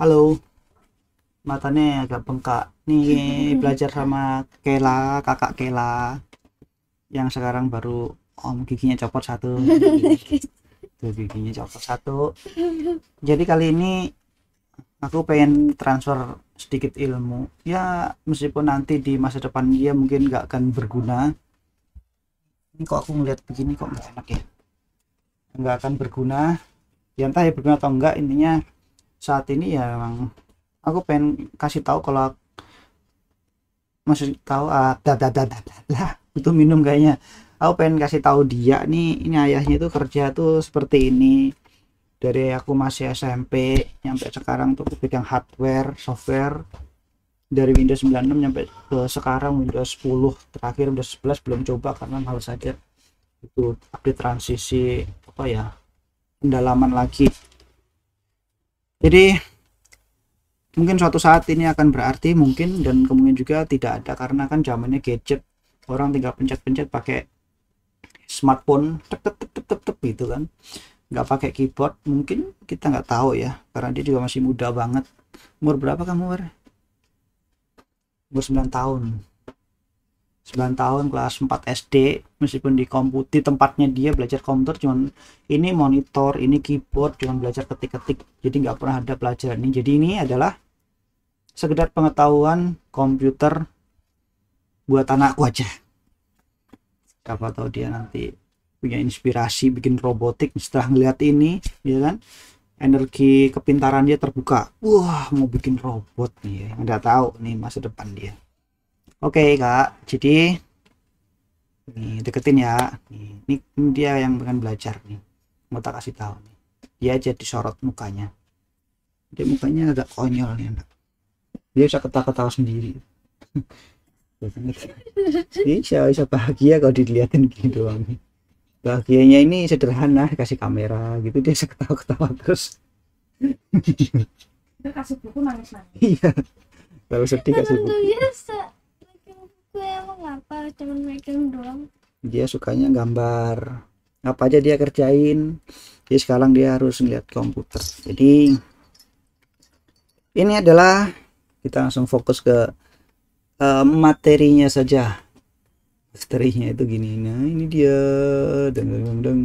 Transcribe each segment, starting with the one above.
Halo, matanya agak bengkak. Nih belajar sama Kela, kakak Kela yang sekarang baru giginya copot satu. Tuh giginya copot satu. Jadi kali ini aku pengen transfer sedikit ilmu. Ya meskipun nanti di masa depan dia mungkin nggak akan berguna. Ini kok aku ngeliat begini kok nggak enak ya. Nggak akan berguna. Ya entah ya berguna atau enggak. Intinya saat ini ya memang aku pengen kasih tahu kalau masih tahu lah itu minum kayaknya. Aku pengen kasih tahu dia nih, ini ayahnya itu kerja tuh seperti ini dari aku masih SMP nyampe sekarang tuh aku pegang hardware software dari Windows 96 nyampe ke sekarang Windows 10, terakhir Windows 11 belum coba karena males aja itu update transisi apa ya, pendalaman lagi. Jadi mungkin suatu saat ini akan berarti mungkin, dan kemungkinan juga tidak ada karena kan zamannya gadget, orang tinggal pencet-pencet pakai smartphone tek tek tek tek tek, tek gitu kan, nggak pakai keyboard. Mungkin kita nggak tahu ya karena dia juga masih muda banget. Umur berapa kamu, War? Umur 9 tahun. 9 tahun kelas 4 SD, meskipun di komputer di tempatnya dia belajar komputer cuman ini monitor, ini keyboard, cuman belajar ketik-ketik, jadi nggak pernah ada pelajaran ini. Jadi ini adalah sekedar pengetahuan komputer buat anakku aja, siapa tahu dia nanti punya inspirasi bikin robotik setelah ngeliat ini, ya kan, energi kepintaran dia terbuka, wah mau bikin robot nih ya. Nggak tahu nih masa depan dia. Oke kak, jadi nih deketin ya, ini dia yang akan belajar nih, mau tak kasih tahu nih, dia aja disorot mukanya, dia mukanya agak konyol nih anak, dia bisa ketawa-ketawa sendiri. Bisa bahagia kalau dilihatin gini doang. Bahagianya ini sederhana, kasih kamera gitu dia bisa ketawa-ketawa terus. Kasih buku nangis-nangis. Iya, kalau sedih kasih Emang tuh buku. biasa megang buku, emang apa cuman megang doang. Dia sukanya gambar, apa aja dia kerjain. Jadi sekarang dia harus ngeliat komputer. Jadi ini adalah, kita langsung fokus ke materinya saja. Materinya itu gini, nah ini dia, deng, deng, deng.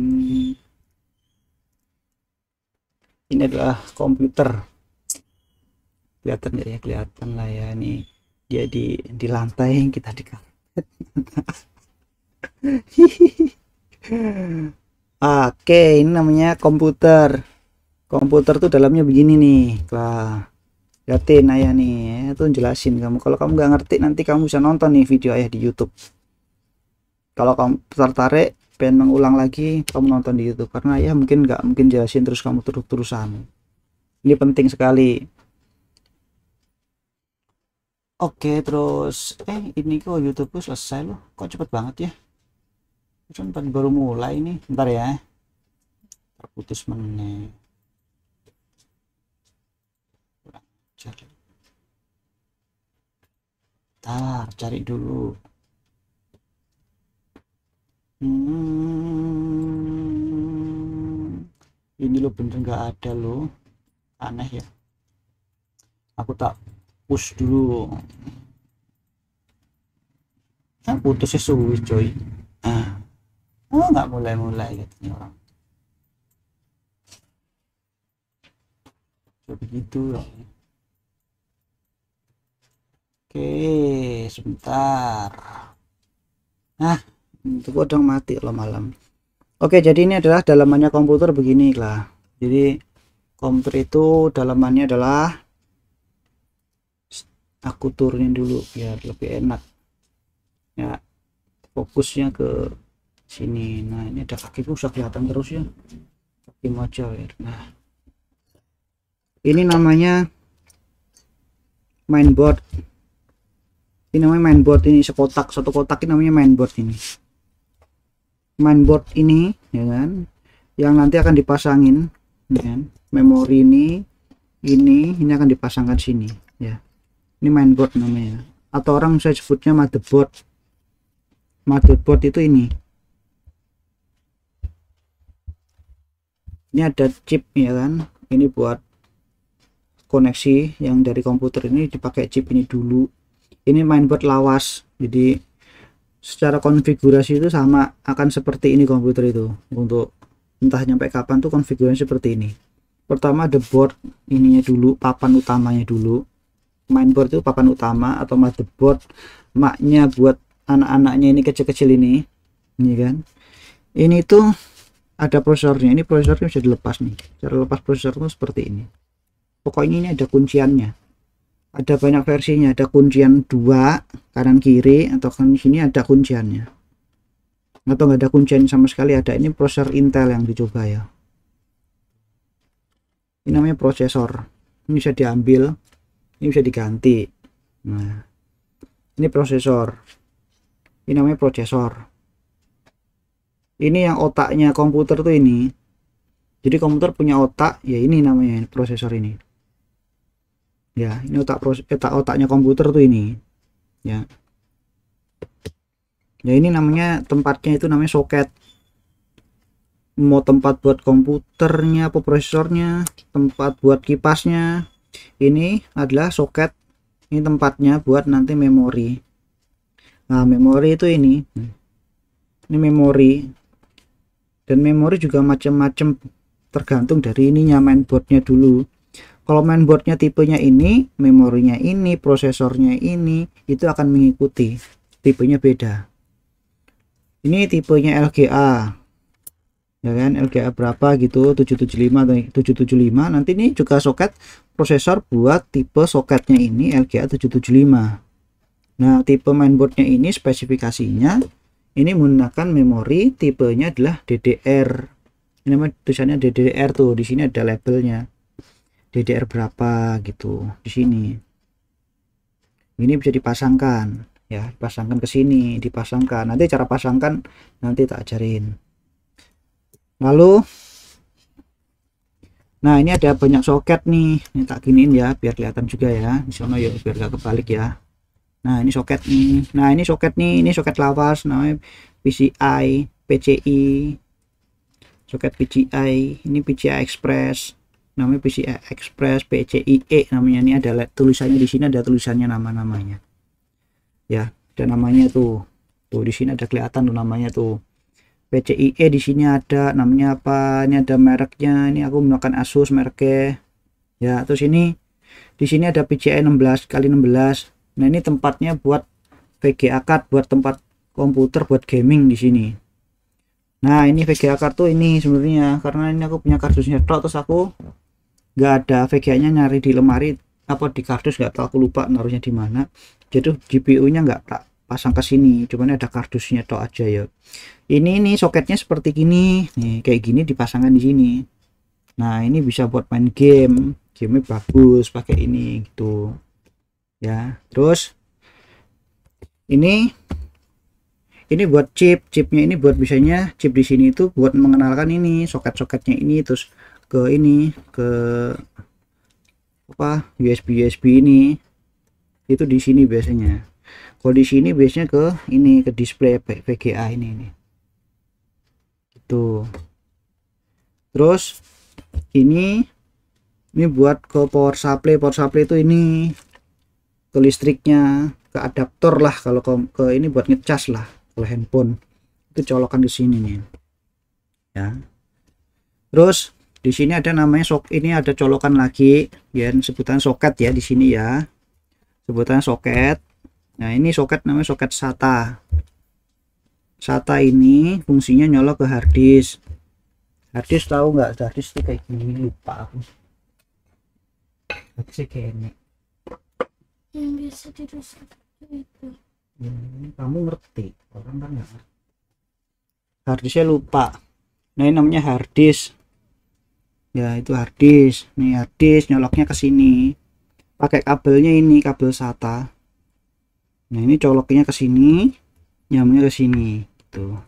Ini adalah komputer, kelihatan ya, kelihatan lah ya, ini dia di lantai, kita di karpet. Oke, ini namanya komputer. Komputer tuh dalamnya begini nih lah, liatin ayah nih ya, tuh jelasin kamu. Kalau kamu nggak ngerti nanti kamu bisa nonton nih video ayah di YouTube. Kalau kamu tertarik pengen mengulang lagi, kamu nonton di YouTube karena ayah mungkin nggak mungkin jelasin terus kamu terus-terusan. Ini penting sekali. Oke, terus ini kok YouTube selesai loh, kok cepet banget ya. Kan baru mulai nih, bentar ya, terputus menit. Cari dulu. Ini lo bener nggak ada lo, aneh ya. Aku tak push dulu. Putusnya suwi coy. Oh nggak mulai-mulai katanya orang. Coba begitu ya. Oke, sebentar. Itu kodong mati lo malam. Oke, jadi ini adalah dalamannya komputer begini lah. Jadi komputer itu dalamannya adalah, aku turunin dulu biar lebih enak ya, fokusnya ke sini. Nah ini ada kakiku, usah kelihatan terus ya, kaki aja ya. Nah ini namanya mainboard. Ini namanya mainboard, ini sekotak, satu kotak ini namanya mainboard. Ini mainboard ini ya kan, yang nanti akan dipasangin ya kan? Memori ini akan dipasangkan sini ya. Ini mainboard namanya, atau orang saya sebutnya motherboard. Motherboard itu ini ada chip ya kan, ini buat koneksi yang dari komputer ini dipakai chip ini dulu. Ini mainboard lawas, jadi secara konfigurasi itu sama, akan seperti ini komputer itu. Untuk entah nyampe kapan tuh konfigurasi seperti ini. Pertama ada board ininya dulu, papan utamanya dulu. Mainboard itu papan utama atau motherboard, maknya buat anak-anaknya ini kecil-kecil ini kan. Ini tuh ada prosesornya. Ini prosesornya bisa dilepas nih. Cara lepas prosesor itu seperti ini. Pokoknya ini ada kunciannya. Ada banyak versinya, ada kuncian 2 kanan kiri, atau kan di sini ada kunciannya. Atau nggak ada kuncian sama sekali, ada. Ini prosesor Intel yang dicoba ya. Ini namanya prosesor. Ini bisa diambil, ini bisa diganti. Nah, ini prosesor. Ini namanya prosesor. Ini yang otaknya komputer tuh ini. Jadi komputer punya otak, ya ini namanya prosesor ini. Ya, ini otaknya komputer tuh ini. Ya. Ya ini namanya tempatnya itu namanya soket. Mau tempat buat komputernya, apa prosesornya, tempat buat kipasnya. Ini adalah soket. Ini tempatnya buat nanti memori. Nah, memori itu ini. Ini memori. Dan memori juga macam-macam, tergantung dari ininya, mainboardnya dulu. Kalau mainboardnya tipenya ini, memorinya ini, prosesornya ini, itu akan mengikuti. Tipenya beda. Ini tipenya LGA. Ya kan, LGA berapa gitu, 775 atau 775. Nanti ini juga soket prosesor buat tipe soketnya ini LGA 775. Nah, tipe mainboardnya ini spesifikasinya ini menggunakan memori tipenya adalah DDR. Ini namanya tulisannya DDR tuh, di sini ada labelnya. DDR berapa gitu di sini. Ini bisa dipasangkan ya, dipasangkan ke sini, dipasangkan. Nanti cara pasangkan nanti tak ajarin. Lalu nah, ini ada banyak soket nih. Ini tak giniin ya biar kelihatan juga ya. Di sana ya biar gak kebalik ya. Nah, ini soket nih. Nah, ini soket nih, ini soket lawas namanya PCI, PCI. Soket PCI, ini PCI Express. Namanya PCI Express, PCIe namanya. Ini ada tulisannya di sini, ada tulisannya nama-namanya. Ya, ada namanya tuh. Tuh di sini ada kelihatan tuh namanya tuh. PCIe di sini ada namanya apa? Ini ada mereknya. Ini aku menggunakan Asus mereknya. Ya, terus ini di sini ada PCI 16x16. Nah, ini tempatnya buat VGA card, buat tempat komputer buat gaming di sini. Nah, ini VGA card tuh ini sebenarnya karena ini aku punya kardusnya tok, terus aku nggak ada VGA-nya, nyari di lemari apa di kardus, nggak tahu, aku lupa naruhnya di mana. Jadi GPU-nya nggak tak pasang ke sini, cuman ada kardusnya tok aja ya. Ini soketnya seperti gini, nih kayak gini dipasangkan di sini. Nah, ini bisa buat main game, game bagus pakai ini gitu. Ya, terus ini buat chipnya ini buat bisanya chip di sini itu buat mengenalkan ini soket-soketnya ini, terus ke ini ke apa USB ini itu di sini biasanya. Kalau di sini biasanya ke ini ke display VGA ini gitu. Terus ini buat ke power supply itu ini ke listriknya, ke adaptor lah kalau ke ini buat ngecas lah kalau handphone itu colokan di sini nih ya. Terus di sini ada namanya ini ada colokan lagi ya, sebutan soket ya di sini ya, sebutan soket. Nah, ini soket namanya soket SATA. SATA ini fungsinya nyolok ke harddisk. Harddisk tahu nggak? Harddisk itu kayak gini, lupa aku. Harddisk kayak ini. Yang biasa dirusak itu. Kamu ngerti, orang kan nggak ngerti. Harddisknya lupa. Nah, ini namanya harddisk. Ya, itu harddisk. Nih harddisk nyoloknya ke sini. Pakai kabelnya ini, kabel SATA. Nah, ini coloknya ke sini, nyambungnya ke sini tuh.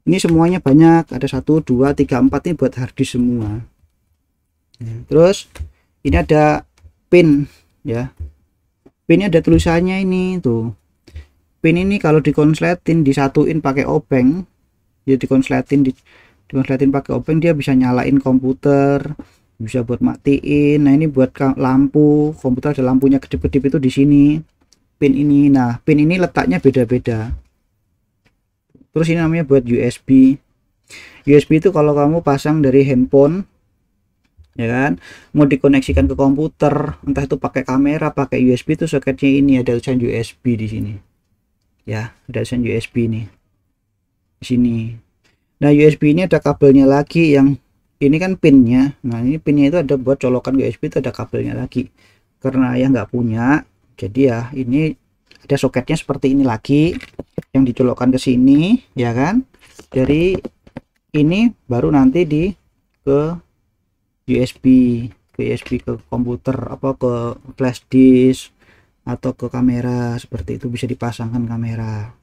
Ini semuanya banyak, ada 1 2 3 4 ini buat harddisk semua ya. Terus ini ada pin ya, pinnya ada tulisannya ini tuh. Pin ini kalau dikonsletin, disatuin pakai obeng ya, dikonsletin pakai obeng dia bisa nyalain komputer, bisa buat matiin. Nah ini buat lampu komputer, ada lampunya kedip-kedip itu di sini pin ini. Nah pin ini letaknya beda-beda. Terus ini namanya buat USB. USB itu kalau kamu pasang dari handphone, ya kan, mau dikoneksikan ke komputer, entah itu pakai kamera, pakai USB, itu soketnya ini ada tulisan USB di sini. Ya, ada tulisan USB nih di sini. Nah USB ini ada kabelnya lagi, yang ini kan pinnya. Nah ini pinnya itu ada buat colokan USB, itu ada kabelnya lagi. Karena ayah nggak punya, jadi ya ini ada soketnya seperti ini lagi, yang dicolokkan ke sini, ya kan. Dari ini baru nanti ke USB, ke komputer, apa ke flash disk atau ke kamera, seperti itu bisa dipasangkan kamera.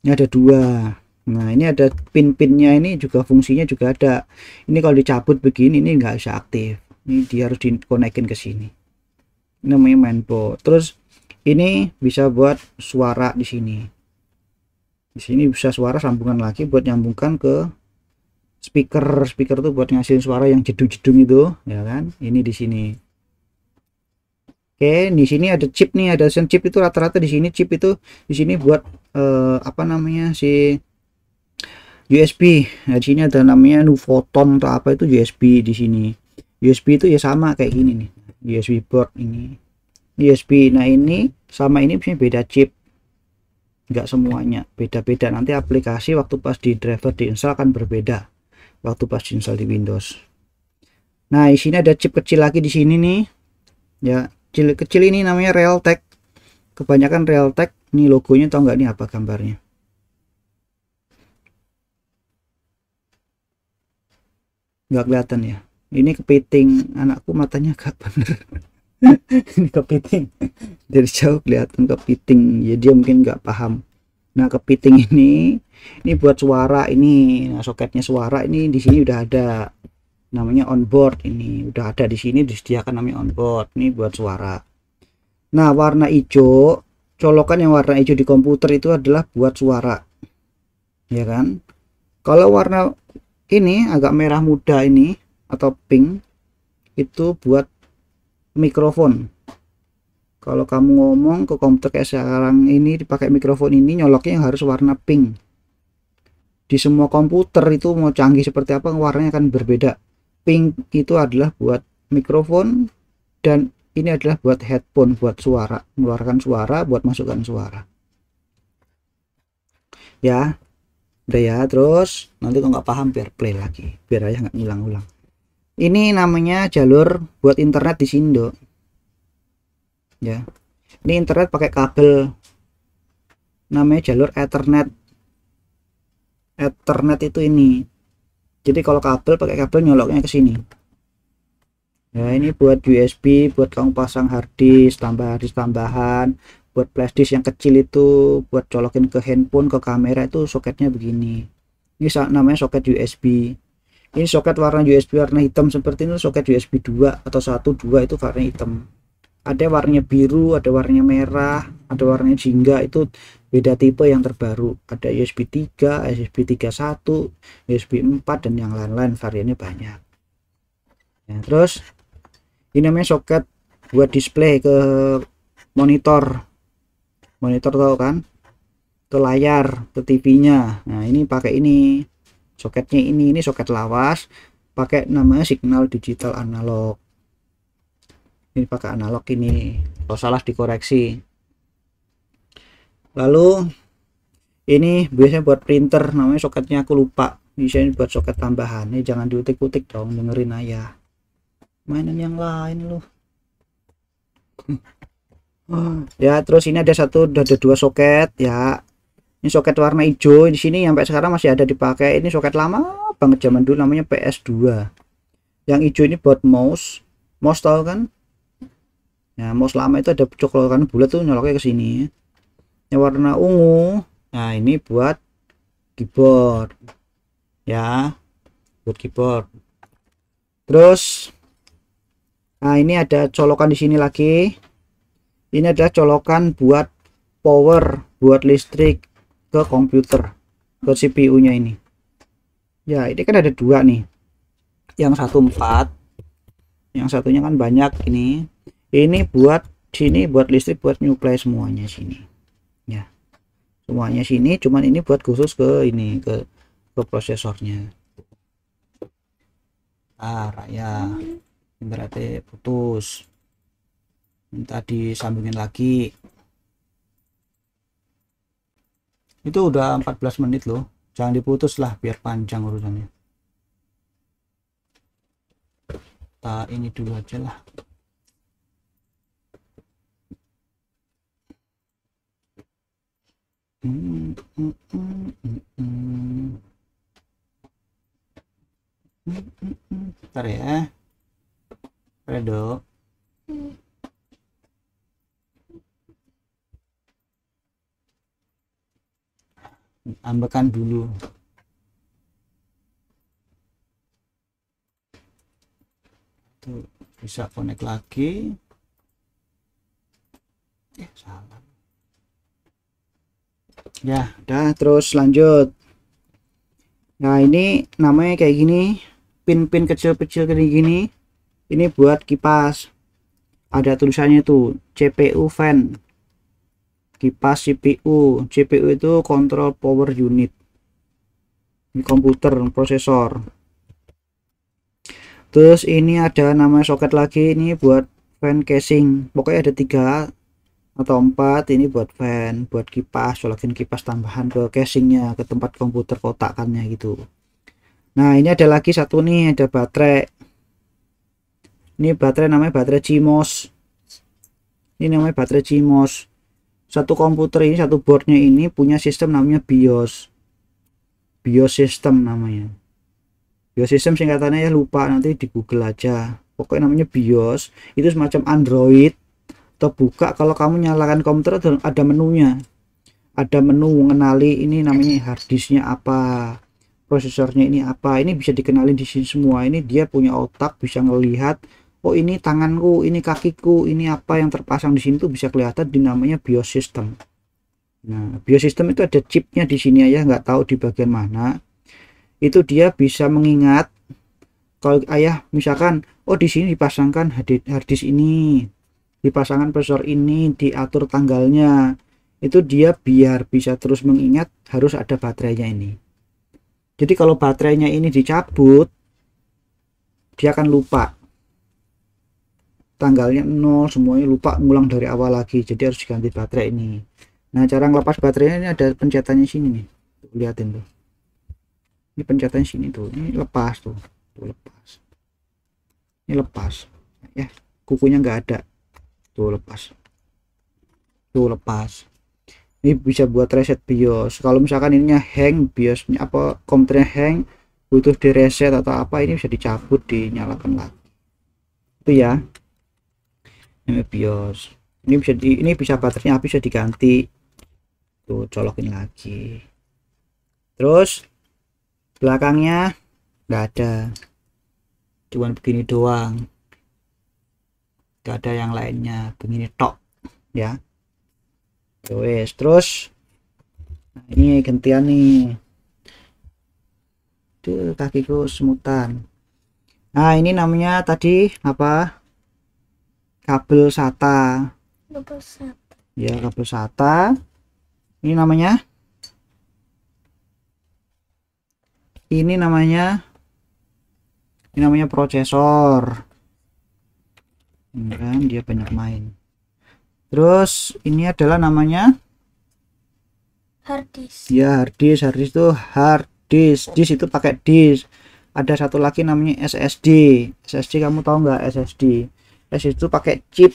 Ini ada dua. Nah ini ada pin-pinnya, ini juga fungsinya juga ada. Ini kalau dicabut begini ini nggak bisa aktif, ini dia harus dikonekin ke sini. Ini namanya mainboard. Terus ini bisa buat suara di sini. Di sini bisa suara sambungan lagi buat nyambungkan ke speaker tuh buat ngasihin suara yang jedung-jedung itu, ya kan. Ini di sini. Oke, di sini ada chip nih, ada chip itu rata-rata di sini chip itu di sini buat apa namanya si USB. Nah, di sini ada namanya Nuvoton atau apa, itu USB di sini. USB itu ya sama kayak gini nih. USB board ini. USB. Nah, ini sama ini bisa beda chip. Enggak semuanya, beda-beda. Nanti aplikasi waktu pas di driver diinstal akan berbeda waktu pas diinstal di Windows. Nah, di sini ada chip kecil lagi di sini nih. Ya, kecil ini namanya Realtek. Kebanyakan Realtek. Ini logonya, tau nggak nih apa gambarnya? Nggak kelihatan ya. Ini kepiting, anakku matanya gak bener. Ini kepiting dari jauh kelihatan kepiting ya, dia mungkin nggak paham. Nah kepiting ini buat suara ini. Nah soketnya suara ini di sini udah ada, namanya onboard. Ini udah ada di sini, disediakan namanya onboard. Ini buat suara. Nah warna hijau, colokan yang warna hijau di komputer itu adalah buat suara, ya kan. Kalau warna ini agak merah muda ini atau pink itu buat mikrofon. Kalau kamu ngomong ke komputer kayak sekarang ini dipakai mikrofon ini, nyoloknya yang harus warna pink. Di semua komputer itu mau canggih seperti apa warnanya akan berbeda. Pink itu adalah buat mikrofon, dan ini adalah buat headphone, buat suara, mengeluarkan suara, buat masukkan suara. Ya udah ya. Terus nanti kalau nggak paham biar play lagi, biar aja nggak ngulang-ulang. Ini namanya jalur buat internet di sini dok. Ya, ini internet pakai kabel, namanya jalur Ethernet. Ethernet itu ini. Jadi kalau kabel pakai kabel nyoloknya ke sini. Ya ini buat USB, buat kamu pasang harddisk, tambah harddisk tambahan. Buat flashdisk yang kecil itu buat colokin ke handphone, ke kamera, itu soketnya begini. Ini namanya soket USB. Ini soket warna USB warna hitam seperti ini, soket USB 2 atau 1 2 itu warna hitam. Ada warnanya biru, ada warnanya merah, ada warnanya jingga, itu beda tipe yang terbaru. Ada USB 3, USB 31, USB 4 dan yang lain-lain, variannya banyak. Ya, terus ini namanya soket buat display ke monitor. Monitor tahu kan, ke layar, ke TV-nya. Nah ini pakai ini soketnya, ini soket lawas, pakai namanya signal digital analog. Ini pakai analog ini, kalau salah dikoreksi. Lalu ini biasanya buat printer, namanya soketnya aku lupa. Ini buat soket tambahan. Ini jangan diutik-utik dong, dengerin ayah. Mainan yang lain loh. Ya terus ini ada dua soket ya. Ini soket warna hijau di sini sampai sekarang masih ada dipakai. Ini soket lama banget zaman dulu, namanya PS2. Yang hijau ini buat mouse tahu kan? Nah mouse lama itu ada colokan bulat tuh, nyoloknya ke sini. Yang warna ungu, nah ini buat keyboard ya, buat keyboard. Terus nah ini ada colokan di sini lagi. Ini adalah colokan buat power, buat listrik ke komputer, ke CPU nya ini. Ya ini kan ada dua nih, yang satu 4, yang satunya kan banyak. Ini buat sini, buat listrik, buat nyuplai semuanya sini ya, semuanya sini, cuman ini buat khusus ke ini, ke prosesornya. Ya berarti putus, minta disambungin lagi. Itu udah 14 menit loh, jangan diputus lah biar panjang urusannya. Kita ini dulu aja lah. Bentar ya, Redo. Ambekan dulu. Tuh, bisa connect lagi. Salah. Ya, udah, terus lanjut. Nah, ini namanya kayak gini, pin-pin kecil-kecil kayak gini. Ini buat kipas. Ada tulisannya tuh, CPU fan. Kipas CPU. CPU itu control power unit. Ini komputer, prosesor. Terus ini ada nama soket lagi, ini buat fan casing. Pokoknya ada 3 atau 4. Ini buat fan, buat kipas, colokin kipas tambahan ke casingnya, ke tempat komputer kotakannya gitu. Nah, ini ada lagi satu nih, ada baterai. Ini baterai namanya baterai CMOS. Ini namanya baterai CMOS. Satu komputer ini, satu boardnya ini punya sistem namanya BIOS. BIOS system namanya. BIOS system singkatannya ya lupa, nanti di Google aja. Pokoknya namanya BIOS. Itu semacam Android. Terbuka kalau kamu nyalakan komputer ada menunya. Ada menu mengenali ini namanya harddisknya apa, prosesornya ini apa. Ini bisa dikenalin di sini semua. Ini dia punya otak, bisa ngelihat. Oh, ini tanganku, ini kakiku, ini apa yang terpasang di sini tuh bisa kelihatan, di namanya BIOS system. Nah, BIOS system itu ada chipnya di sini ya, nggak tahu di bagian mana. Itu dia bisa mengingat kalau ayah misalkan, oh di sini dipasangkan harddisk ini, dipasangkan prosesor ini, diatur tanggalnya. Itu dia biar bisa terus mengingat harus ada baterainya ini. Jadi kalau baterainya ini dicabut, dia akan lupa. Tanggalnya 0, semuanya lupa, ngulang dari awal lagi. Jadi harus diganti baterai ini. Nah, cara ngelepas baterainya ini ada pencetannya sini nih. Tuh, liatin tuh. Ini pencetannya sini tuh. Ini lepas tuh. Tuh lepas. Ini lepas. Ya, kukunya nggak ada. Tuh lepas. Tuh lepas. Ini bisa buat reset BIOS. Kalau misalkan ininya hang, BIOSnya apa, komputernya hang, butuh di reset atau apa, ini bisa dicabut, dinyalakan lagi. Itu ya. Ini BIOS. Ini bisa baterainya habis, bisa diganti. Tuh, colokin lagi. Terus belakangnya nggak ada, cuman begini doang, nggak ada yang lainnya, begini tok ya. Terus nah, ini gantian nih. Tuh, kakiku semutan. Nah, ini namanya tadi apa, kabel SATA ya, kabel SATA. Ini namanya prosesor. Ini kan dia banyak main. Terus ini adalah namanya harddisk. Ya, harddisk. Harddisk itu harddisk. Disk itu pakai disk. Ada satu lagi namanya SSD. SSD kamu tahu nggak SSD? SSD itu pakai chip.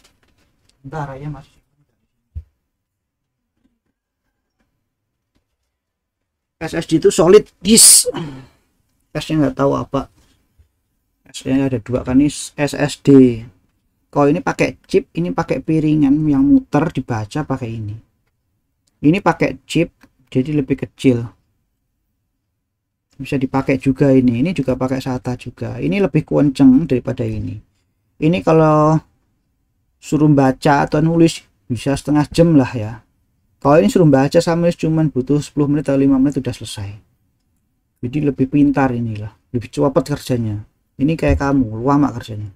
Bentar ya Mas. SSD itu solid disk. S-nya nggak tahu apa. S-nya ada 2 kan, ini SSD. Kalau ini pakai chip, ini pakai piringan yang muter, dibaca pakai ini. Ini pakai chip, jadi lebih kecil. Bisa dipakai juga ini. Ini juga pakai SATA juga. Ini lebih kenceng daripada ini. Ini kalau suruh baca atau nulis bisa setengah jam lah ya. Kalau ini suruh baca sama nulis cuman butuh 10 menit atau 5 menit udah selesai. Jadi lebih pintar inilah, lebih cepat kerjanya. Ini kayak kamu, lama kerjanya.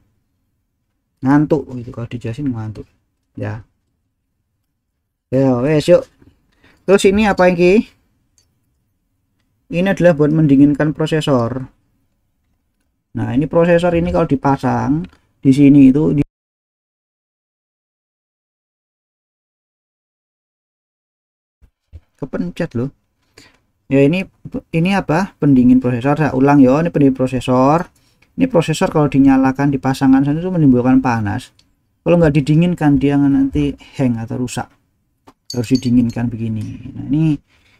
ngantuk itu, kalau dijelasin ngantuk ya. Ya wes yuk. Terus ini apa ini? Ini adalah buat mendinginkan prosesor. Nah ini prosesor ini kalau dipasang di sini itu kepencet loh ya. Ini apa, pendingin prosesor. Saya ulang ya, ini pendingin prosesor. Ini prosesor kalau dinyalakan dipasangkan sana itu menimbulkan panas. Kalau nggak didinginkan dia nanti hang atau rusak, harus didinginkan begini. Nah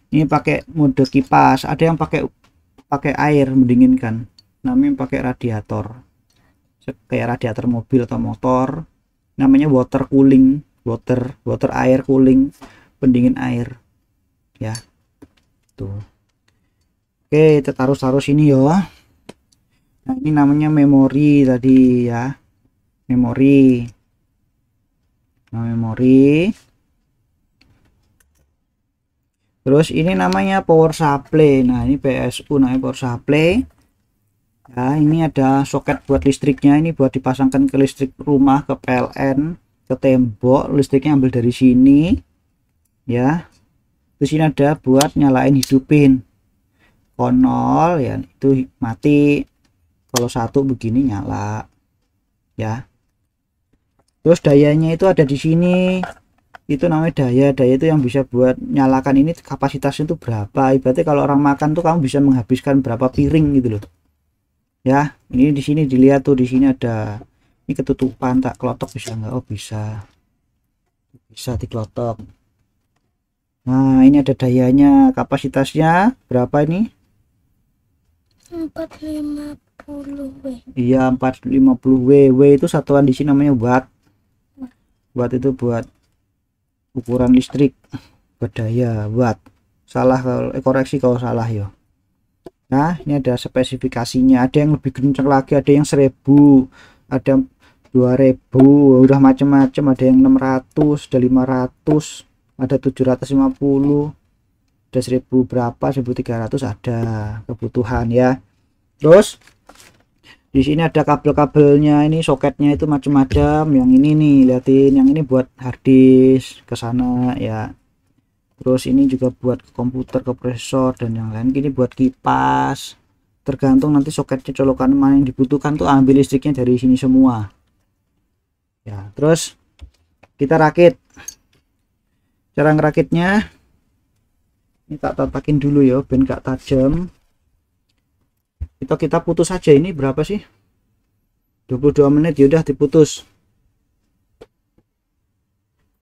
ini pakai mode kipas, ada yang pakai air mendinginkan, namanya pakai radiator kayak radiator mobil atau motor, namanya water cooling, water air cooling, pendingin air ya tuh. Oke, kita taruh sini ya. Nah ini namanya memori tadi ya, memori. Nah memori, terus ini namanya power supply. Nah ini PSU namanya power supply ya. Ini ada soket buat listriknya, ini buat dipasangkan ke listrik rumah, ke PLN, ke tembok. Listriknya ambil dari sini ya. Terus ini ada buat nyalain hidupin, konol ya itu mati, kalau satu begini nyala ya. Terus dayanya itu ada di sini, itu namanya daya itu yang bisa buat nyalakan ini, kapasitasnya itu berapa. Ibaratnya kalau orang makan tuh kamu bisa menghabiskan berapa piring gitu loh ya. Ini di sini dilihat tuh, di sini ada, ini ketutupan, tak kelotok bisa nggak? Oh bisa dikelotok. Nah ini ada dayanya, kapasitasnya berapa ini? 450 W. Iya 450 W. W itu satuan di sini namanya watt. Watt itu buat ukuran listrik, buat daya watt. Salah kalau koreksi kalau salah ya. Nah ini ada spesifikasinya, ada yang lebih kencang lagi, ada yang 1000, ada 2000, udah macam-macam, ada yang 600, ada 500, ada 750, ada 1000 berapa, 1300, ada kebutuhan ya. Terus di sini ada kabel-kabelnya, ini soketnya itu macam-macam. Yang ini nih liatin, yang ini buat harddisk ke sana ya. Terus ini juga buat komputer, ke prosesor dan yang lain. Ini buat kipas, tergantung nanti soketnya colokan mana yang dibutuhkan tuh, ambil listriknya dari sini semua ya. Terus kita rakit. Cara ngerakitnya ini tak tatakin dulu ya ben gak tajam. Kita putus aja. Ini berapa sih, 22 menit ya, udah diputus.